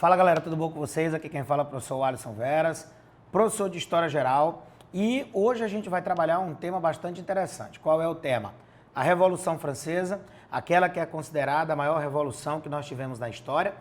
Fala galera, tudo bom com vocês? Aqui quem fala é o professor Alisson Veras, professor de História Geral, e hoje a gente vai trabalhar um tema bastante interessante. Qual é o tema? A Revolução Francesa, aquela que é considerada a maior revolução que nós tivemos na história.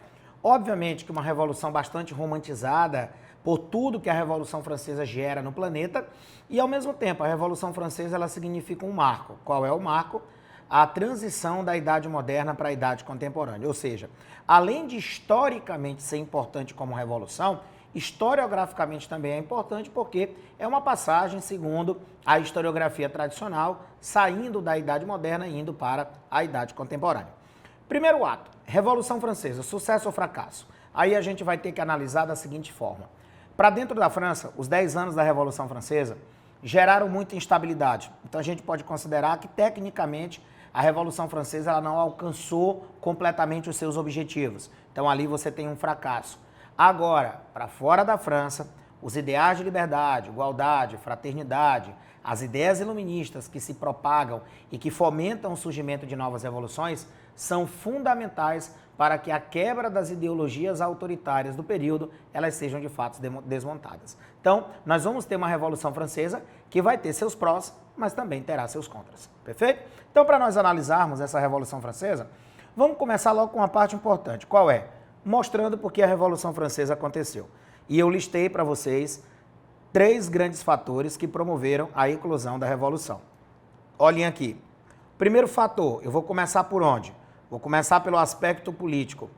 Obviamente que uma revolução bastante romantizada por tudo que a Revolução Francesa gera no planeta, e ao mesmo tempo a Revolução Francesa ela significa um marco. Qual é o marco? A transição da Idade Moderna para a Idade Contemporânea. Ou seja, além de historicamente ser importante como revolução, historiograficamente também é importante porque é uma passagem segundo a historiografia tradicional, saindo da Idade Moderna e indo para a Idade Contemporânea. Primeiro ato, Revolução Francesa, sucesso ou fracasso? Aí a gente vai ter que analisar da seguinte forma. Para dentro da França, os 10 anos da Revolução Francesa geraram muita instabilidade. Então a gente pode considerar que, tecnicamente, a Revolução Francesa ela não alcançou completamente os seus objetivos. Então ali você tem um fracasso. Agora, para fora da França, os ideais de liberdade, igualdade, fraternidade, as ideias iluministas que se propagam e que fomentam o surgimento de novas revoluções são fundamentais para que a quebra das ideologias autoritárias do período elas sejam de fato desmontadas. Então, nós vamos ter uma Revolução Francesa que vai ter seus prós, mas também terá seus contras. Perfeito? Então, para nós analisarmos essa Revolução Francesa, vamos começar logo com uma parte importante. Qual é? Mostrando por que a Revolução Francesa aconteceu. E eu listei para vocês 3 grandes fatores que promoveram a eclosão da Revolução. Olhem aqui. Primeiro fator, eu vou começar por onde? Vou começar pelo aspecto político.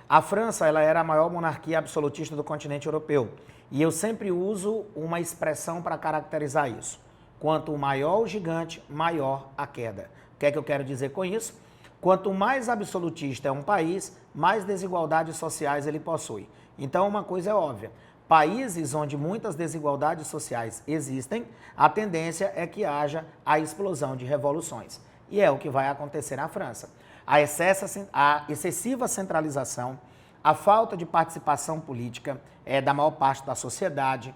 A França ela era a maior monarquia absolutista do continente europeu. E eu sempre uso uma expressão para caracterizar isso. Quanto maior o gigante, maior a queda. O que é que eu quero dizer com isso? Quanto mais absolutista é um país, mais desigualdades sociais ele possui. Então, uma coisa é óbvia. Países onde muitas desigualdades sociais existem, a tendência é que haja a explosão de revoluções. E é o que vai acontecer na França. A excessiva centralização, a falta de participação política da maior parte da sociedade,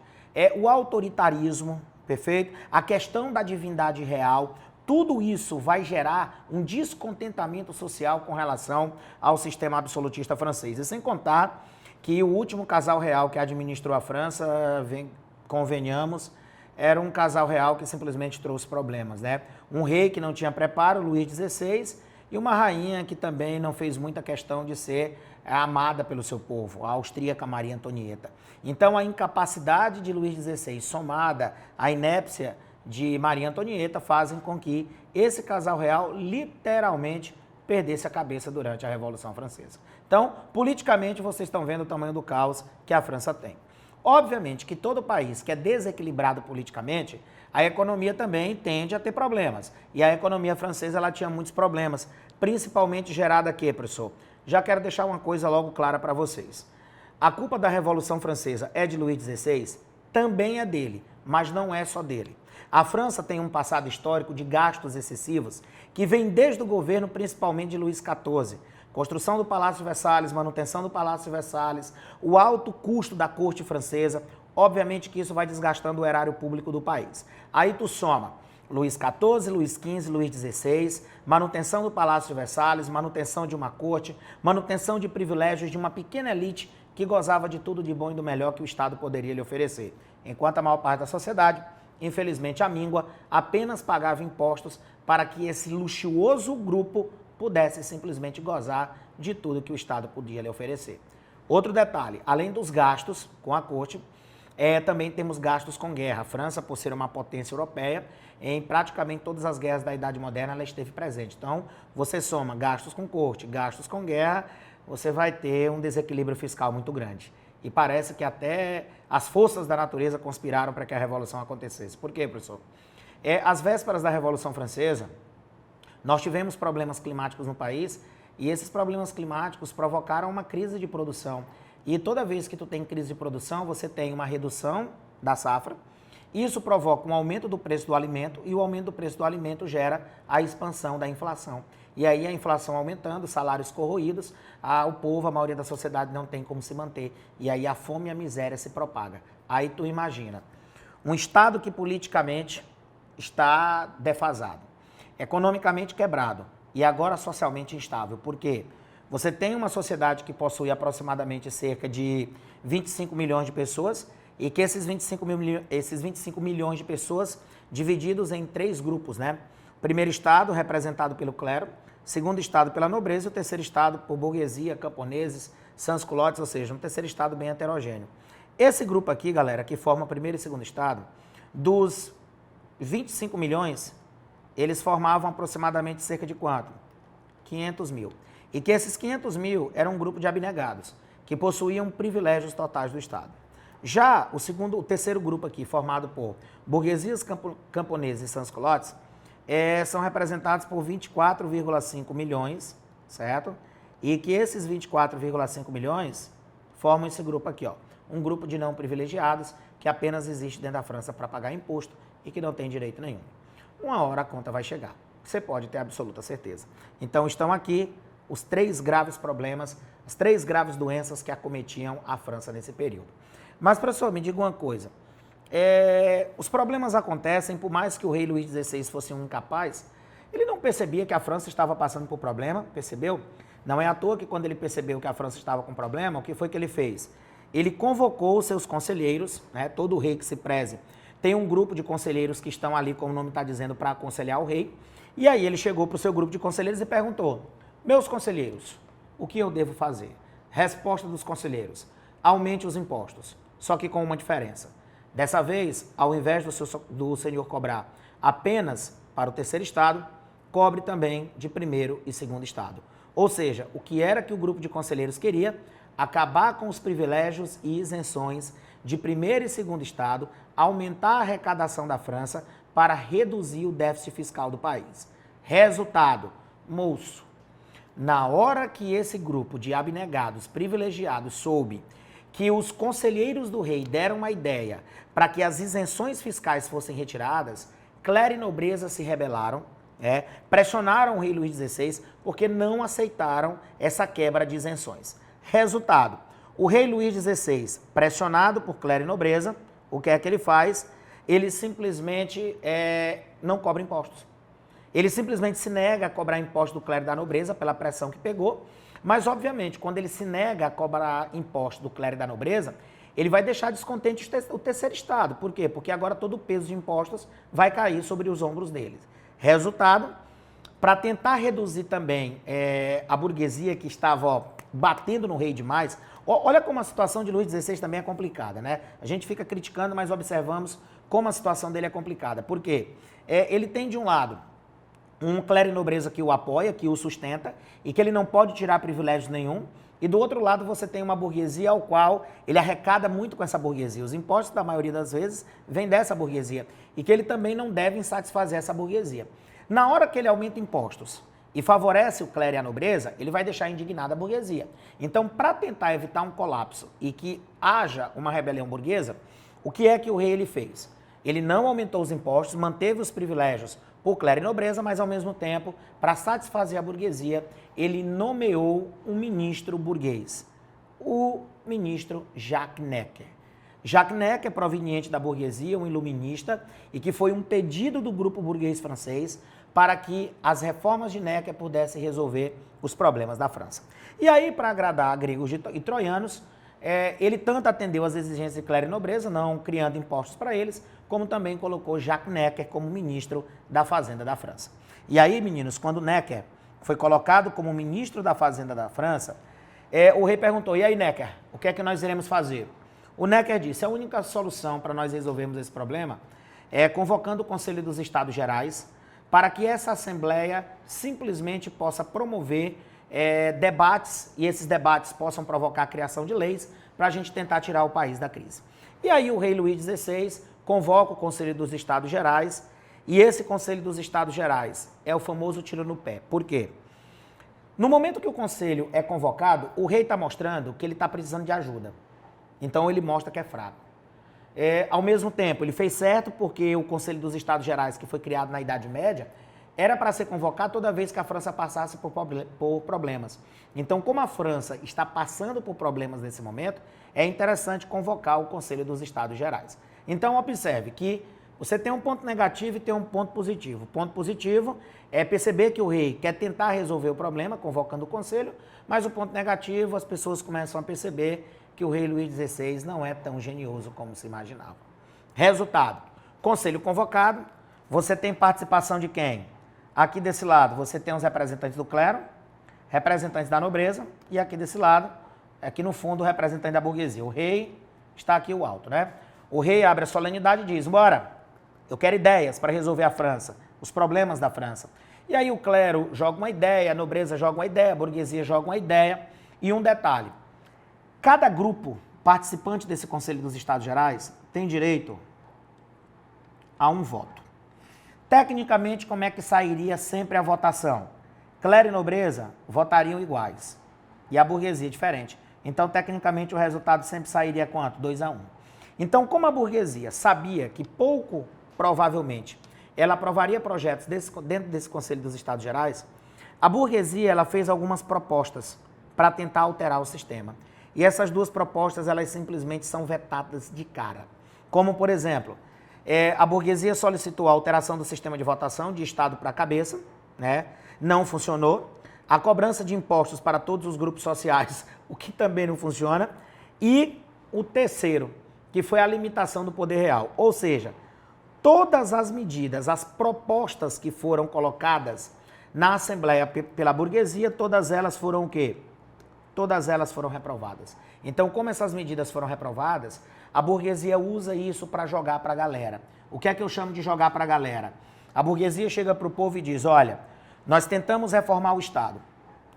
o autoritarismo, perfeito? A questão da divindade real, tudo isso vai gerar um descontentamento social com relação ao sistema absolutista francês. E sem contar que o último casal real que administrou a França, convenhamos, era um casal real que simplesmente trouxe problemas, né? Um rei que não tinha preparo, Luís XVI, e uma rainha que também não fez muita questão de ser amada pelo seu povo, a austríaca Maria Antonieta. Então a incapacidade de Luís XVI somada à inépcia de Maria Antonieta fazem com que esse casal real literalmente perdesse a cabeça durante a Revolução Francesa. Então, politicamente, vocês estão vendo o tamanho do caos que a França tem. Obviamente que todo país que é desequilibrado politicamente, a economia também tende a ter problemas. E a economia francesa ela tinha muitos problemas, principalmente gerada aqui, professor. Já quero deixar uma coisa logo clara para vocês. A culpa da Revolução Francesa é de Luís XVI? Também é dele, mas não é só dele. A França tem um passado histórico de gastos excessivos que vem desde o governo principalmente de Luís XIV. Construção do Palácio Versalhes, manutenção do Palácio Versalhes, o alto custo da corte francesa, obviamente que isso vai desgastando o erário público do país. Aí tu soma Luís XIV, Luís XV, Luís XVI, manutenção do Palácio Versalhes, manutenção de uma corte, manutenção de privilégios de uma pequena elite que gozava de tudo de bom e do melhor que o Estado poderia lhe oferecer. Enquanto a maior parte da sociedade, infelizmente a míngua, apenas pagava impostos para que esse luxuoso grupo pudesse simplesmente gozar de tudo que o Estado podia lhe oferecer. Outro detalhe, além dos gastos com a corte, também temos gastos com guerra. A França, por ser uma potência europeia, em praticamente todas as guerras da Idade Moderna ela esteve presente. Então, você soma gastos com corte, gastos com guerra, você vai ter um desequilíbrio fiscal muito grande. E parece que até as forças da natureza conspiraram para que a Revolução acontecesse. Por quê, professor? Às vésperas da Revolução Francesa, nós tivemos problemas climáticos no país e esses problemas climáticos provocaram uma crise de produção. E toda vez que tu tem crise de produção, você tem uma redução da safra. Isso provoca um aumento do preço do alimento e o aumento do preço do alimento gera a expansão da inflação. E aí a inflação aumentando, salários corroídos, o povo, a maioria da sociedade não tem como se manter. E aí a fome e a miséria se propaga. Aí tu imagina, um Estado que politicamente está defasado, economicamente quebrado e agora socialmente instável. Por quê? você tem uma sociedade que possui aproximadamente cerca de 25 milhões de pessoas e que esses 25 milhões de pessoas divididos em 3 grupos, né? Primeiro estado, representado pelo clero, segundo estado pela nobreza e o terceiro estado por burguesia, camponeses, sans-culottes, ou seja, um terceiro estado bem heterogêneo. Esse grupo aqui, galera, que forma o primeiro e segundo estado, dos 25 milhões, eles formavam aproximadamente cerca de quanto? 500 mil. E que esses 500 mil eram um grupo de abnegados, que possuíam privilégios totais do Estado. Já o terceiro grupo aqui, formado por burguesias, camponeses e sans-culottes, são representados por 24,5 milhões, certo? E que esses 24,5 milhões formam esse grupo aqui, ó, um grupo de não privilegiados que apenas existe dentro da França para pagar imposto e que não tem direito nenhum. Uma hora a conta vai chegar, você pode ter absoluta certeza. Então estão aqui os 3 graves problemas, as 3 graves doenças que acometiam a França nesse período. Mas, professor, me diga uma coisa, os problemas acontecem, por mais que o rei Luís XVI fosse um incapaz, ele não percebia que a França estava passando por problema, percebeu? Não é à toa que quando ele percebeu que a França estava com problema, o que foi que ele fez? Ele convocou os seus conselheiros, né, todo rei que se preze tem um grupo de conselheiros que estão ali, como o nome está dizendo, para aconselhar o rei, e aí ele chegou para o seu grupo de conselheiros e perguntou: meus conselheiros, o que eu devo fazer? Resposta dos conselheiros: aumente os impostos, só que com uma diferença. Dessa vez, ao invés do senhor cobrar apenas para o terceiro estado, cobre também de primeiro e segundo estado. Ou seja, o que era que o grupo de conselheiros queria? Acabar com os privilégios e isenções de primeiro e segundo estado, aumentar a arrecadação da França para reduzir o déficit fiscal do país. Resultado, moço, na hora que esse grupo de abnegados privilegiados soube que os conselheiros do rei deram uma ideia para que as isenções fiscais fossem retiradas, clero e nobreza se rebelaram, pressionaram o rei Luís XVI porque não aceitaram essa quebra de isenções. Resultado, o rei Luís XVI, pressionado por clero e nobreza, o que é que ele faz? Ele simplesmente não cobra impostos. Ele simplesmente se nega a cobrar imposto do clero e da nobreza pela pressão que pegou, mas obviamente quando ele se nega a cobrar imposto do clero e da nobreza, ele vai deixar descontente o terceiro estado. Por quê? Porque agora todo o peso de impostos vai cair sobre os ombros deles. Resultado, para tentar reduzir também a burguesia que estava batendo no rei demais, olha como a situação de Luís XVI também é complicada, né? A gente fica criticando, mas observamos como a situação dele é complicada. Por quê? Ele tem de um lado um clero e nobreza que o apoia, que o sustenta e que ele não pode tirar privilégio nenhum. E do outro lado você tem uma burguesia ao qual ele arrecada muito com essa burguesia. Os impostos, da maioria das vezes, vêm dessa burguesia e que ele também não deve satisfazer essa burguesia. Na hora que ele aumenta impostos e favorece o clero e a nobreza, ele vai deixar indignada a burguesia. Então, para tentar evitar um colapso e que haja uma rebelião burguesa, o que é que o rei ele fez? Ele não aumentou os impostos, manteve os privilégios por clero e nobreza, mas ao mesmo tempo, para satisfazer a burguesia, ele nomeou um ministro burguês, o ministro Jacques Necker. Jacques Necker, proveniente da burguesia, um iluminista, e que foi um pedido do grupo burguês francês para que as reformas de Necker pudessem resolver os problemas da França. E aí, para agradar gregos e troianos, ele tanto atendeu às exigências de clero e nobreza, não criando impostos para eles, como também colocou Jacques Necker como ministro da Fazenda da França. E aí, meninos, quando Necker foi colocado como ministro da Fazenda da França, o rei perguntou: e aí, Necker, o que é que nós iremos fazer? O Necker disse: a única solução para nós resolvermos esse problema é convocando o Conselho dos Estados Gerais para que essa Assembleia simplesmente possa promover debates e esses debates possam provocar a criação de leis para a gente tentar tirar o país da crise. E aí o rei Luís XVI convoca o Conselho dos Estados Gerais e esse Conselho dos Estados Gerais é o famoso tiro no pé. Por quê? No momento que o Conselho é convocado, o rei está mostrando que ele está precisando de ajuda. Então ele mostra que é fraco. Ao mesmo tempo, ele fez certo porque o Conselho dos Estados Gerais, que foi criado na Idade Média, era para ser convocado toda vez que a França passasse por problemas. Então, como a França está passando por problemas nesse momento, é interessante convocar o Conselho dos Estados Gerais. Então, observe que, Você tem um ponto negativo e tem um ponto positivo. O ponto positivo é perceber que o rei quer tentar resolver o problema, convocando o conselho, mas o ponto negativo, as pessoas começam a perceber que o rei Luís XVI não é tão genioso como se imaginava. Resultado, conselho convocado, você tem participação de quem? Aqui desse lado você tem os representantes do clero, representantes da nobreza, e aqui desse lado, aqui no fundo, o representante da burguesia. O rei está aqui o alto, né? O rei abre a solenidade e diz, bora, eu quero ideias para resolver a França, os problemas da França. E aí o clero joga uma ideia, a nobreza joga uma ideia, a burguesia joga uma ideia. E um detalhe, cada grupo participante desse Conselho dos Estados Gerais tem direito a um voto. Tecnicamente, como é que sairia sempre a votação? Clero e nobreza votariam iguais e a burguesia diferente. Então, tecnicamente, o resultado sempre sairia quanto? 2-1. Então, como a burguesia sabia que pouco provavelmente ela aprovaria projetos dentro desse Conselho dos Estados Gerais, a burguesia ela fez algumas propostas para tentar alterar o sistema. E essas duas propostas elas simplesmente são vetadas de cara. Como, por exemplo, a burguesia solicitou a alteração do sistema de votação de Estado para cabeça, né? Não funcionou. A cobrança de impostos para todos os grupos sociais, o que também não funciona. E o terceiro, que foi a limitação do poder real. Ou seja, todas as medidas, as propostas que foram colocadas na Assembleia pela burguesia, todas elas foram o quê? Todas elas foram reprovadas. Então, como essas medidas foram reprovadas, a burguesia usa isso para jogar para a galera. O que é que eu chamo de jogar para a galera? A burguesia chega para o povo e diz, olha, nós tentamos reformar o Estado.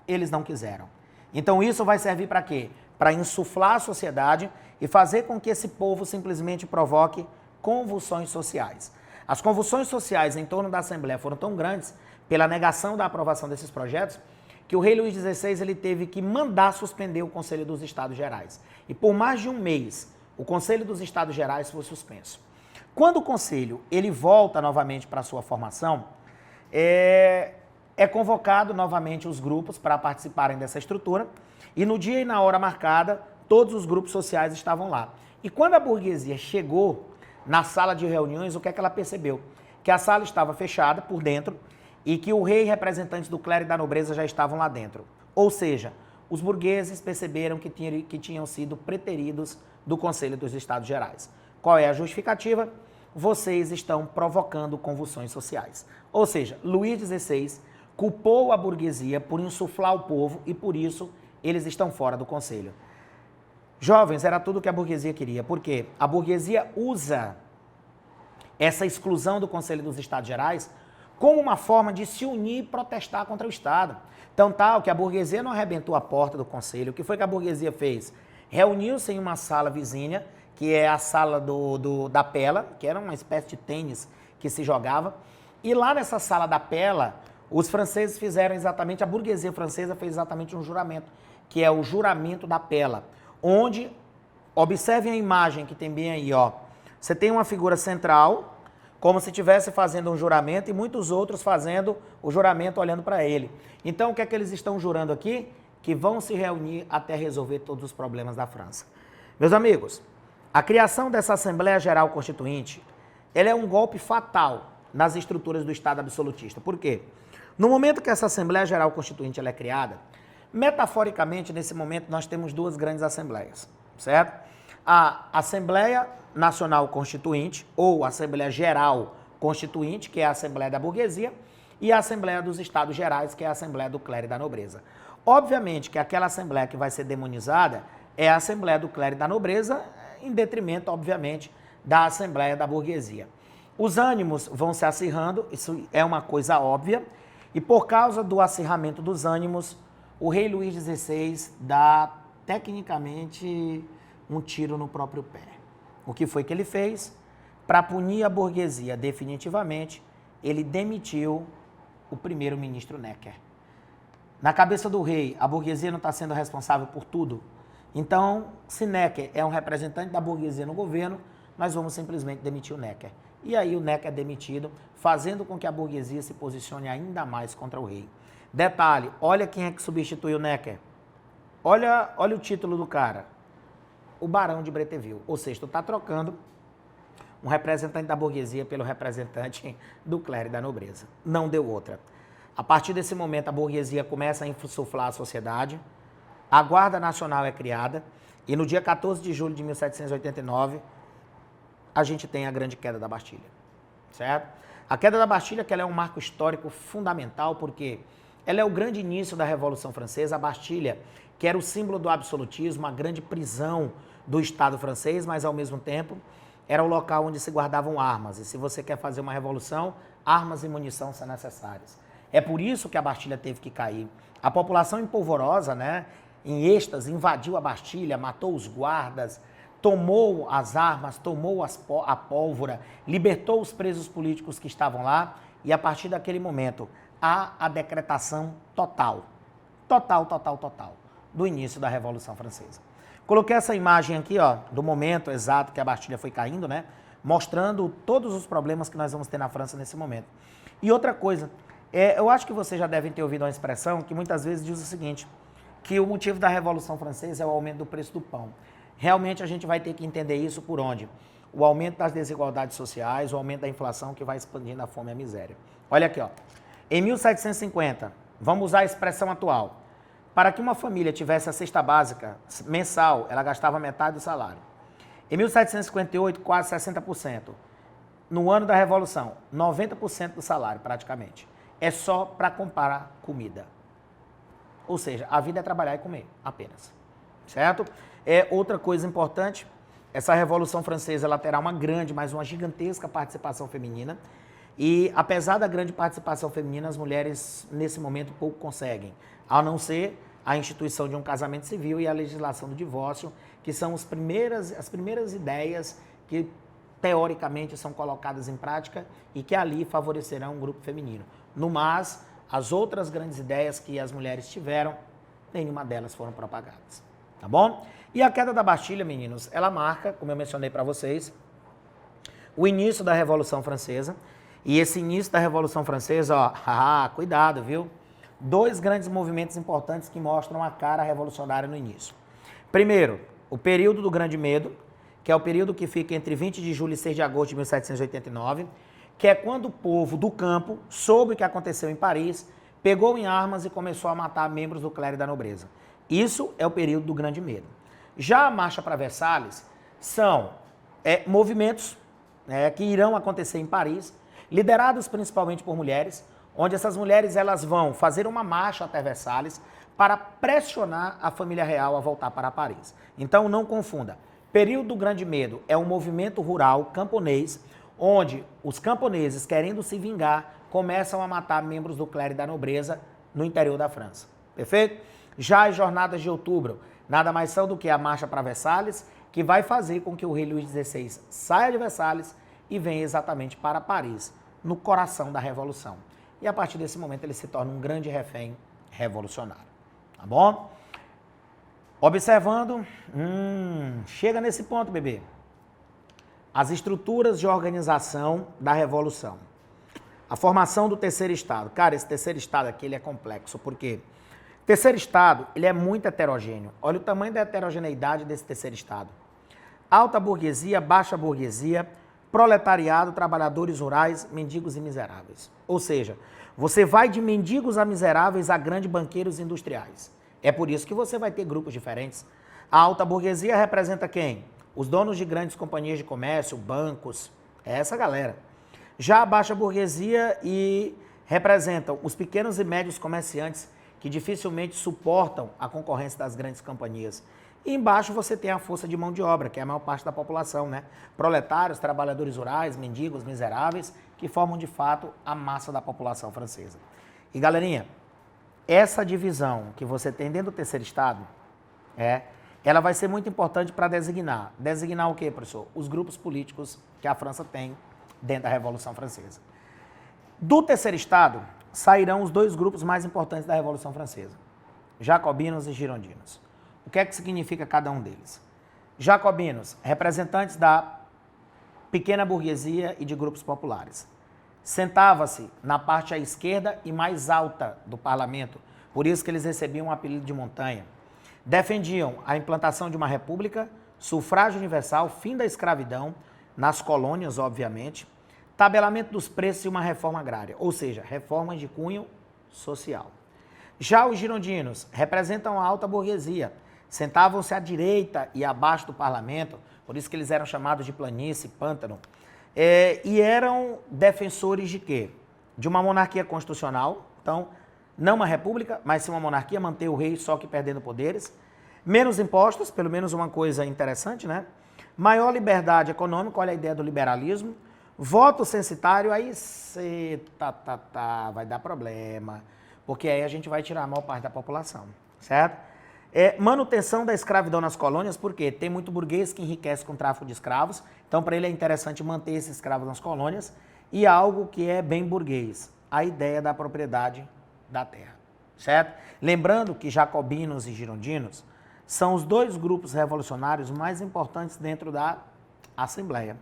Eles não quiseram. Então, isso vai servir para quê? Para insuflar a sociedade e fazer com que esse povo simplesmente provoque convulsões sociais. As convulsões sociais em torno da Assembleia foram tão grandes pela negação da aprovação desses projetos que o rei Luís XVI ele teve que mandar suspender o Conselho dos Estados Gerais. E por mais de um mês, o Conselho dos Estados Gerais foi suspenso. Quando o Conselho ele volta novamente para a sua formação, é convocado novamente os grupos para participarem dessa estrutura e no dia e na hora marcada, todos os grupos sociais estavam lá. E quando a burguesia chegou na sala de reuniões, o que é que ela percebeu? Que a sala estava fechada por dentro e que o rei e representantes do clero e da nobreza já estavam lá dentro. Ou seja, os burgueses perceberam que tinham sido preteridos do Conselho dos Estados Gerais. Qual é a justificativa? Vocês estão provocando convulsões sociais. Ou seja, Luís XVI culpou a burguesia por insuflar o povo e por isso eles estão fora do Conselho. Jovens, era tudo o que a burguesia queria. Por quê? A burguesia usa essa exclusão do Conselho dos Estados Gerais como uma forma de se unir e protestar contra o Estado. Então, tal que a burguesia não arrebentou a porta do Conselho. O que foi que a burguesia fez? Reuniu-se em uma sala vizinha, que é a sala da Pela, que era uma espécie de tênis que se jogava. E lá nessa sala da Pela, os franceses fizeram exatamente, a burguesia francesa fez exatamente um juramento, que é o juramento da Pela, onde, observem a imagem que tem bem aí, ó. Você tem uma figura central, como se estivesse fazendo um juramento e muitos outros fazendo o juramento olhando para ele. Então, o que é que eles estão jurando aqui? Que vão se reunir até resolver todos os problemas da França. Meus amigos, a criação dessa Assembleia Geral Constituinte, ela é um golpe fatal nas estruturas do Estado absolutista. Por quê? No momento que essa Assembleia Geral Constituinte ela é criada, metaforicamente, nesse momento, nós temos duas grandes assembleias, certo? A Assembleia Nacional Constituinte, ou Assembleia Geral Constituinte, que é a Assembleia da Burguesia, e a Assembleia dos Estados Gerais, que é a Assembleia do Clero e da Nobreza. Obviamente que aquela Assembleia que vai ser demonizada é a Assembleia do Clero e da Nobreza, em detrimento, obviamente, da Assembleia da Burguesia. Os ânimos vão se acirrando, isso é uma coisa óbvia, e por causa do acirramento dos ânimos, o rei Luís XVI dá, tecnicamente, um tiro no próprio pé. O que foi que ele fez? Para punir a burguesia definitivamente, ele demitiu o primeiro-ministro Necker. Na cabeça do rei, a burguesia não está sendo responsável por tudo. Então, se Necker é um representante da burguesia no governo, nós vamos simplesmente demitir o Necker. E aí o Necker é demitido, fazendo com que a burguesia se posicione ainda mais contra o rei. Detalhe, olha quem é que substituiu o Necker. Olha o título do cara. O Barão de Bretteville. Ou seja, tu está trocando um representante da burguesia pelo representante do clero e da nobreza. Não deu outra. A partir desse momento, a burguesia começa a insuflar a sociedade, a Guarda Nacional é criada, e no dia 14 de julho de 1789, a gente tem a grande queda da Bastilha, certo? A queda da Bastilha, que ela é um marco histórico fundamental, porque ela é o grande início da Revolução Francesa. A Bastilha, que era o símbolo do absolutismo, a grande prisão do Estado francês, mas ao mesmo tempo era o local onde se guardavam armas. E se você quer fazer uma revolução, armas e munição são necessárias. É por isso que a Bastilha teve que cair. A população empolvorosa, né, em êxtase, invadiu a Bastilha, matou os guardas, tomou as armas, tomou a pólvora, libertou os presos políticos que estavam lá, e a partir daquele momento há a decretação total do início da Revolução Francesa. Coloquei essa imagem aqui, ó, do momento exato que a Bastilha foi caindo, né, mostrando todos os problemas que nós vamos ter na França nesse momento. E outra coisa, eu acho que vocês já devem ter ouvido uma expressão que muitas vezes diz o seguinte, que o motivo da Revolução Francesa é o aumento do preço do pão. Realmente a gente vai ter que entender isso por onde? O aumento das desigualdades sociais, o aumento da inflação que vai expandindo a fome e a miséria. Olha aqui, ó. Em 1750, vamos usar a expressão atual, para que uma família tivesse a cesta básica mensal, ela gastava metade do salário. Em 1758, quase 60%. No ano da Revolução, 90% do salário, praticamente. É só para comprar comida. Ou seja, a vida é trabalhar e comer, apenas. Certo? Outra coisa importante, essa Revolução Francesa ela terá uma grande, mas uma gigantesca participação feminina. E apesar da grande participação feminina, as mulheres nesse momento pouco conseguem, a não ser a instituição de um casamento civil e a legislação do divórcio, que são as primeiras ideias que teoricamente são colocadas em prática e que ali favorecerão um grupo feminino. No mais, as outras grandes ideias que as mulheres tiveram, nenhuma delas foram propagadas. Tá bom? E a queda da Bastilha, meninos, ela marca, como eu mencionei para vocês, o início da Revolução Francesa. E esse início da Revolução Francesa, ó, cuidado, viu? Dois grandes movimentos importantes que mostram a cara revolucionária no início. Primeiro, o período do Grande Medo, que é o período que fica entre 20 de julho e 6 de agosto de 1789, que é quando o povo do campo soube o que aconteceu em Paris, pegou em armas e começou a matar membros do clero e da nobreza. Isso é o período do Grande Medo. Já a Marcha para Versalhes são movimentos que irão acontecer em Paris, liderados principalmente por mulheres, onde essas mulheres elas vão fazer uma marcha até Versalhes para pressionar a família real a voltar para Paris. Então não confunda. Período do Grande Medo é um movimento rural camponês, onde os camponeses, querendo se vingar, começam a matar membros do clero e da nobreza no interior da França. Perfeito? Já as jornadas de outubro nada mais são do que a marcha para Versalhes, que vai fazer com que o rei Luís XVI saia de Versalhes e venha exatamente para Paris, no coração da Revolução. E a partir desse momento ele se torna um grande refém revolucionário. Tá bom? Observando, chega nesse ponto, bebê. As estruturas de organização da Revolução. A formação do terceiro estado. Cara, esse terceiro estado aqui ele é complexo, porque o terceiro estado ele é muito heterogêneo. Olha o tamanho da heterogeneidade desse terceiro estado. Alta burguesia, baixa burguesia, proletariado, trabalhadores rurais, mendigos e miseráveis. Ou seja, você vai de mendigos a miseráveis a grandes banqueiros industriais. É por isso que você vai ter grupos diferentes. A alta burguesia representa quem? Os donos de grandes companhias de comércio, bancos, é essa galera. Já a baixa burguesia representam os pequenos e médios comerciantes que dificilmente suportam a concorrência das grandes companhias. E embaixo você tem a força de mão de obra, que é a maior parte da população, né? Proletários, trabalhadores rurais, mendigos, miseráveis, que formam de fato a massa da população francesa. E galerinha, essa divisão que você tem dentro do terceiro estado, ela vai ser muito importante para designar. Designar o quê, professor? Os grupos políticos que a França tem dentro da Revolução Francesa. Do terceiro estado, sairão os dois grupos mais importantes da Revolução Francesa, jacobinos e girondinos. O que é que significa cada um deles? Jacobinos, representantes da pequena burguesia e de grupos populares. Sentava-se na parte à esquerda e mais alta do parlamento, por isso que eles recebiam o apelido de montanha. Defendiam a implantação de uma república, sufrágio universal, fim da escravidão, nas colônias, obviamente, tabelamento dos preços e uma reforma agrária, ou seja, reformas de cunho social. Já os girondinos representam a alta burguesia, sentavam-se à direita e abaixo do parlamento, por isso que eles eram chamados de planície, pântano, e eram defensores de quê? De uma monarquia constitucional, então, não uma república, mas sim uma monarquia, manter o rei só que perdendo poderes, menos impostos, pelo menos uma coisa interessante, né? Maior liberdade econômica, olha a ideia do liberalismo, voto censitário, aí vai dar problema, porque aí a gente vai tirar a maior parte da população, certo? Manutenção da escravidão nas colônias, porque tem muito burguês que enriquece com tráfico de escravos, então para ele é interessante manter esses escravos nas colônias, e algo que é bem burguês, a ideia da propriedade da terra, certo? Lembrando que jacobinos e girondinos são os dois grupos revolucionários mais importantes dentro da Assembleia.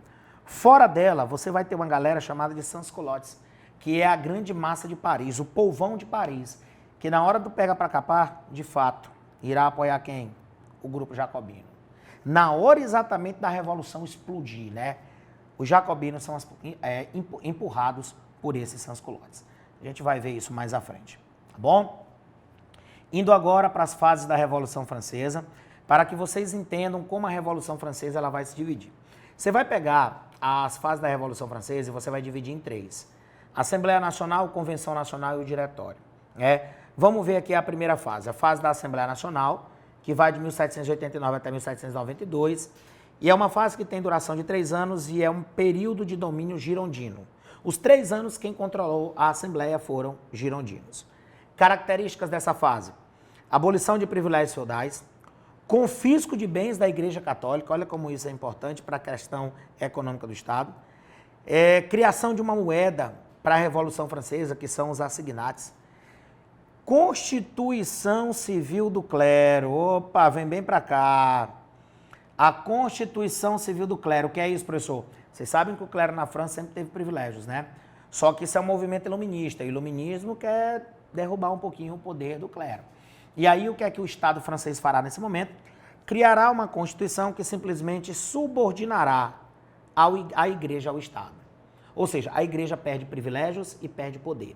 Fora dela, você vai ter uma galera chamada de sans-culottes, que é a grande massa de Paris, o povão de Paris, que na hora do pega para capar, de fato, irá apoiar quem? O grupo jacobino. Na hora exatamente da revolução explodir, né? Os jacobinos são empurrados por esses sans-culottes. A gente vai ver isso mais à frente, tá bom? Indo agora para as fases da Revolução Francesa, para que vocês entendam como a Revolução Francesa ela vai se dividir. Você vai pegar as fases da Revolução Francesa e você vai dividir em três. Assembleia Nacional, Convenção Nacional e o Diretório. Vamos ver aqui a primeira fase, a fase da Assembleia Nacional, que vai de 1789 até 1792, e é uma fase que tem duração de 3 anos e é um período de domínio girondino. Os 3 anos quem controlou a Assembleia foram girondinos. Características dessa fase: abolição de privilégios feudais, confisco de bens da Igreja Católica, olha como isso é importante para a questão econômica do Estado, criação de uma moeda para a Revolução Francesa, que são os assignats, Constituição Civil do Clero, opa, vem bem para cá, a Constituição Civil do Clero, o que é isso, professor? Vocês sabem que o clero na França sempre teve privilégios, né? Só que isso é um movimento iluminista, o iluminismo quer derrubar um pouquinho o poder do clero. E aí o que é que o Estado francês fará nesse momento? Criará uma Constituição que simplesmente subordinará a Igreja ao Estado. Ou seja, a Igreja perde privilégios e perde poder.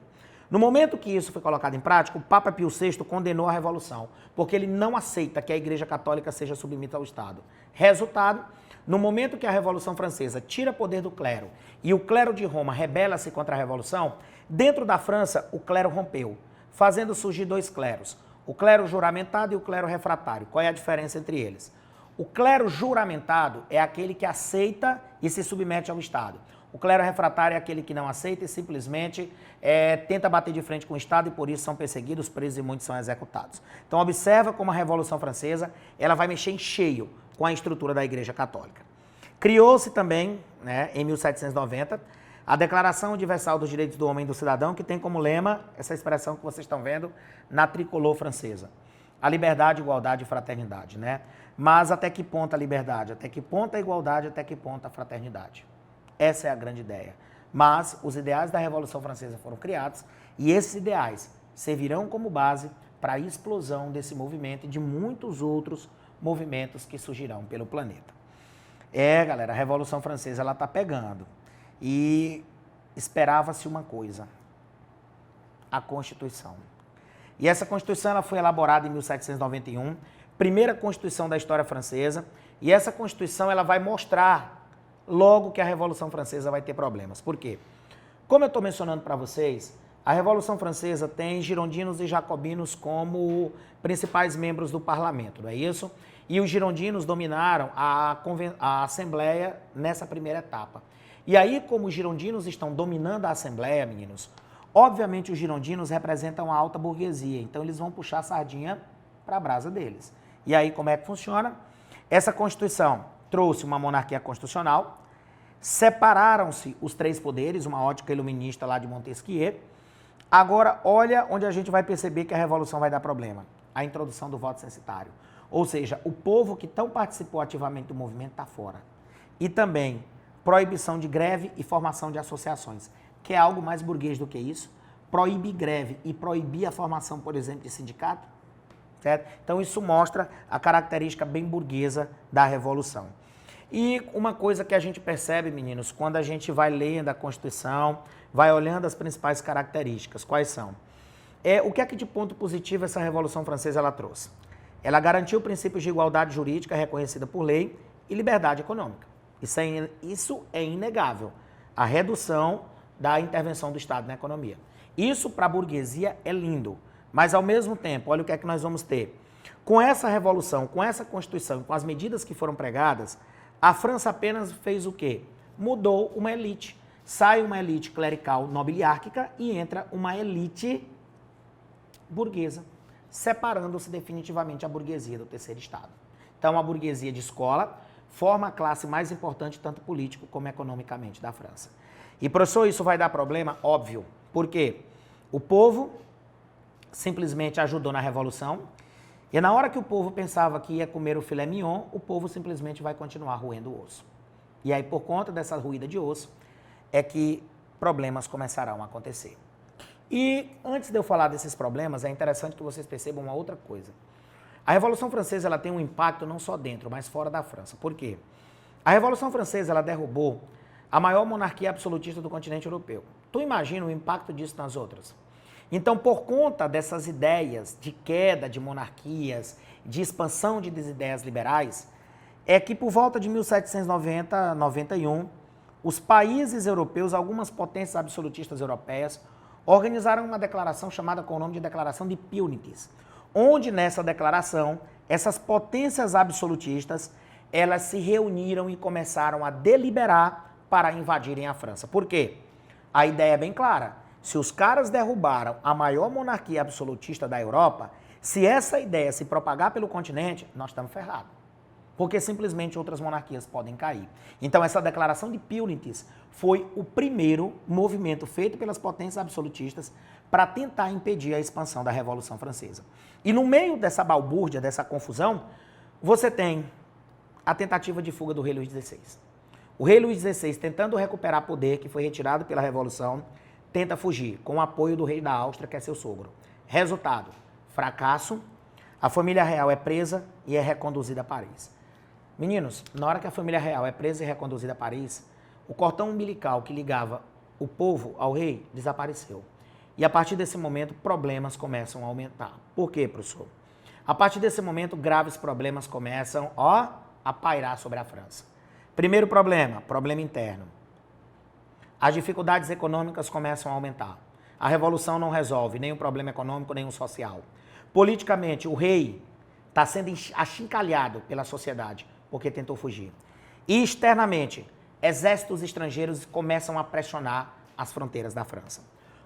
No momento que isso foi colocado em prática, o Papa Pio VI condenou a Revolução, porque ele não aceita que a Igreja Católica seja submissa ao Estado. Resultado, no momento que a Revolução Francesa tira poder do clero e o clero de Roma rebela-se contra a Revolução, dentro da França o clero rompeu, fazendo surgir 2 cleros, o clero juramentado e o clero refratário. Qual é a diferença entre eles? O clero juramentado é aquele que aceita e se submete ao Estado. O clero refratário é aquele que não aceita e simplesmente tenta bater de frente com o Estado e por isso são perseguidos, presos e muitos são executados. Então observa como a Revolução Francesa ela vai mexer em cheio com a estrutura da Igreja Católica. Criou-se também, né, em 1790, a Declaração Universal dos Direitos do Homem e do Cidadão, que tem como lema essa expressão que vocês estão vendo na tricolor francesa. A liberdade, igualdade e fraternidade, né? Mas até que ponto a liberdade? Até que ponto a igualdade? Até que ponto a fraternidade? Essa é a grande ideia. Mas os ideais da Revolução Francesa foram criados e esses ideais servirão como base para a explosão desse movimento e de muitos outros movimentos que surgirão pelo planeta. Galera, a Revolução Francesa ela está pegando e esperava-se uma coisa, a Constituição. E essa Constituição ela foi elaborada em 1791, primeira Constituição da história francesa, e essa Constituição ela vai mostrar logo que a Revolução Francesa vai ter problemas. Por quê? Como eu estou mencionando para vocês, a Revolução Francesa tem girondinos e jacobinos como principais membros do parlamento, não é isso? E os girondinos dominaram a Assembleia nessa primeira etapa. E aí, como os girondinos estão dominando a Assembleia, meninos, obviamente os girondinos representam a alta burguesia, então eles vão puxar a sardinha para a brasa deles. E aí, como é que funciona? Essa Constituição trouxe uma monarquia constitucional, separaram-se os 3 poderes, uma ótica iluminista lá de Montesquieu. Agora, olha onde a gente vai perceber que a Revolução vai dar problema. A introdução do voto censitário. Ou seja, o povo que não participou ativamente do movimento está fora. E também proibição de greve e formação de associações. Quer algo mais burguês do que isso? Proibir greve e proibir a formação, por exemplo, de sindicato? Certo? Então isso mostra a característica bem burguesa da Revolução. E uma coisa que a gente percebe, meninos, quando a gente vai lendo a Constituição, vai olhando as principais características, quais são? O que é que de ponto positivo essa Revolução Francesa ela trouxe? Ela garantiu princípios de igualdade jurídica reconhecida por lei e liberdade econômica. Isso é inegável. A redução da intervenção do Estado na economia. Isso para a burguesia é lindo, mas ao mesmo tempo, olha o que é que nós vamos ter. Com essa revolução, com essa Constituição, com as medidas que foram pregadas, a França apenas fez o quê? Mudou uma elite. Sai uma elite clerical nobiliárquica e entra uma elite burguesa, separando-se definitivamente a burguesia do terceiro Estado. Então, a burguesia de escola forma a classe mais importante, tanto político como economicamente, da França. E, professor, isso vai dar problema? Óbvio. Por quê? O povo simplesmente ajudou na Revolução e na hora que o povo pensava que ia comer o filé mignon, o povo simplesmente vai continuar roendo o osso. E aí, por conta dessa ruída de osso, é que problemas começarão a acontecer. E antes de eu falar desses problemas, é interessante que vocês percebam uma outra coisa. A Revolução Francesa ela tem um impacto não só dentro, mas fora da França. Por quê? A Revolução Francesa ela derrubou a maior monarquia absolutista do continente europeu. Tu imagina o impacto disso nas outras? Então, por conta dessas ideias de queda de monarquias, de expansão de ideias liberais, é que por volta de 1790, 91, os países europeus, algumas potências absolutistas europeias, organizaram uma declaração chamada com o nome de Declaração de Punities, onde nessa declaração, essas potências absolutistas, elas se reuniram e começaram a deliberar para invadirem a França. Por quê? A ideia é bem clara. Se os caras derrubaram a maior monarquia absolutista da Europa, se essa ideia se propagar pelo continente, nós estamos ferrados. Porque simplesmente outras monarquias podem cair. Então, essa declaração de Punities foi o primeiro movimento feito pelas potências absolutistas para tentar impedir a expansão da Revolução Francesa. E no meio dessa balbúrdia, dessa confusão, você tem a tentativa de fuga do rei Luís XVI. O rei Luís XVI, tentando recuperar poder que foi retirado pela Revolução, tenta fugir com o apoio do rei da Áustria, que é seu sogro. Resultado, fracasso, a família real é presa e é reconduzida a Paris. Meninos, na hora que a família real é presa e reconduzida a Paris, o cordão umbilical que ligava o povo ao rei desapareceu. E a partir desse momento, problemas começam a aumentar. Por quê, professor? A partir desse momento, graves problemas começam a pairar sobre a França. Primeiro problema, problema interno. As dificuldades econômicas começam a aumentar. A revolução não resolve nem o problema econômico, nem o social. Politicamente, o rei está sendo achincalhado pela sociedade porque tentou fugir. E externamente, exércitos estrangeiros começam a pressionar as fronteiras da França.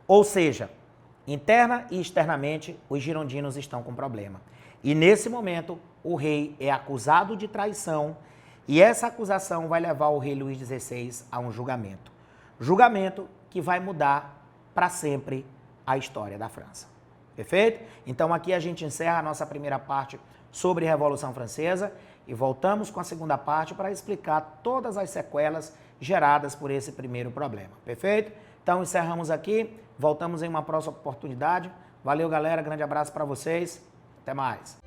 Ou seja, interna e externamente, os girondinos estão com problema. E nesse momento, o rei é acusado de traição e essa acusação vai levar o rei Luís XVI a um julgamento. Julgamento que vai mudar para sempre a história da França. Perfeito? Então aqui a gente encerra a nossa primeira parte sobre a Revolução Francesa e voltamos com a segunda parte para explicar todas as sequelas geradas por esse primeiro problema. Perfeito? Então encerramos aqui, voltamos em uma próxima oportunidade. Valeu, galera, grande abraço para vocês, até mais.